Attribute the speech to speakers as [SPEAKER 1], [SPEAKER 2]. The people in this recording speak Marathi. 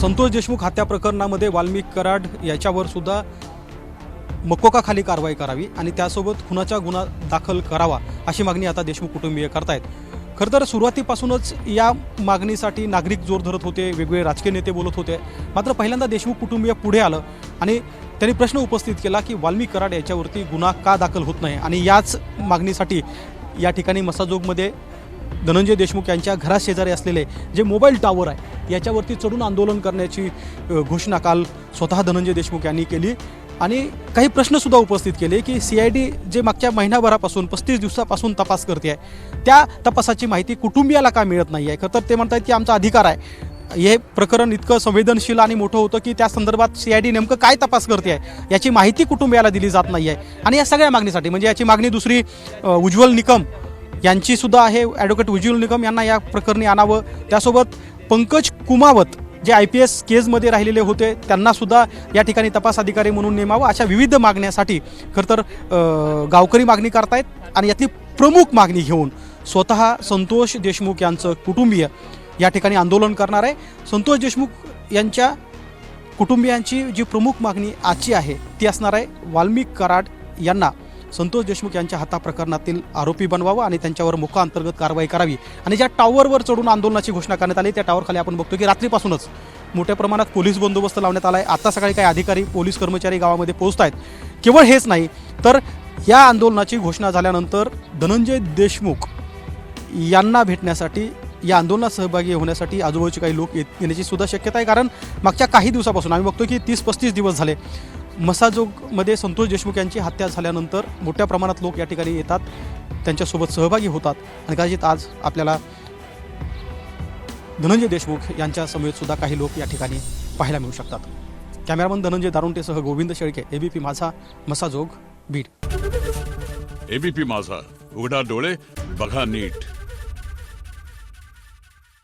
[SPEAKER 1] संतोष देशमुख हत्या प्रकरणामध्ये वाल्मिक कराड याच्यावर सुद्धा मकोकाखाली कारवाई करावी आणि त्यासोबत खुनाचा गुन्हा दाखल करावा अशी मागणी आता देशमुख कुटुंबीय करतायत। खरं तर सुरुवातीपासूनच या मागणीसाठी नागरिक जोर धरत होते, वेगवेगळे राजकीय नेते बोलत होते। मात्र पहिल्यांदा देशमुख कुटुंबीय पुढे आलं आणि त्यांनी प्रश्न उपस्थित केला की वाल्मिक कराड याच्यावरती गुन्हा का दाखल होत नाही आणि याच मागणीसाठी या ठिकाणी मसाजोगमध्ये धनंजय देशमुख यांच्या घराशेजारी असलेले जे मोबाईल टावर आहे याच्यावरती चढून आंदोलन करण्याची घोषणा काल स्वतः धनंजय देशमुख यांनी केली आणि काही प्रश्नसुद्धा उपस्थित केले की CID जे मागच्या महिनाभरापासून 35 दिवसापासून तपास करते आहे त्या तपासाची माहिती कुटुंबियाला का मिळत नाही आहे। खरं तर ते म्हणतात की आमचा अधिकार आहे, हे प्रकरण इतकं संवेदनशील आणि मोठं होतं की त्या संदर्भात CID नेमकं काय तपास करते आहे याची माहिती कुटुंबियाला दिली जात नाही आहे। आणि या सगळ्या मागणीसाठी म्हणजे याची मागणी दुसरी उज्ज्वल निकम यांची सुद्धा आहे, ॲडव्होकेट उज्ज्वल निकम यांना या प्रकरणी आणावं, त्यासोबत पंकज कुमावत जे IPS केसमध्ये राहिलेले होते त्यांना सुद्धा या ठिकाणी तपास अधिकारी म्हणून नेमावं, अशा विविध मागण्यासाठी खरं तर गावकरी मागणी करतायत। आणि यातली प्रमुख मागणी घेऊन स्वतः संतोष देशमुख यांचं कुटुंबीय या ठिकाणी आंदोलन करणार आहे। संतोष देशमुख यांच्या कुटुंबियांची जी प्रमुख मागणी आजची आहे ती असणार आहे वाल्मिक कराड यांना संतोष देशमुख यांच्या हत्या प्रकरणातील आरोपी बनवावं आणि त्यांच्यावर मोका अंतर्गत कारवाई करावी। आणि ज्या टावरवर चढून आंदोलनाची घोषणा करण्यात आली त्या टावरखाली आपण बघतो की रात्रीपासूनच मोठ्या प्रमाणात पोलीस बंदोबस्त लावण्यात आला आहे। आता सकाळी काही अधिकारी पोलीस कर्मचारी गावामध्ये पोहोचत आहेत। केवळ हेच नाही तर या आंदोलनाची घोषणा झाल्यानंतर धनंजय देशमुख यांना भेटण्यासाठी या आंदोलनात सहभागी होण्यासाठी आजूबाजूचे काही लोक येण्याची सुद्धा शक्यता आहे। कारण मागच्या काही दिवसापासून आम्ही बघतो की 30-35 दिवस झाले मसाजोगमध्ये संतोष देशमुख यांची हत्या झाल्यानंतर मोठ्या प्रमाणात लोक या ठिकाणी येतात, त्यांच्यासोबत सहभागी होतात आणि कदाचित आज आपल्याला धनंजय देशमुख यांच्या समेत सुद्धा काही लोक या ठिकाणी पाहायला मिळू शकतात। कॅमेरामन धनंजय दारुंटेसह गोविंद शेळके, ABP माझा, मसाजोग, बीड।
[SPEAKER 2] ABP माझा, उघडा डोळे बघा नीट।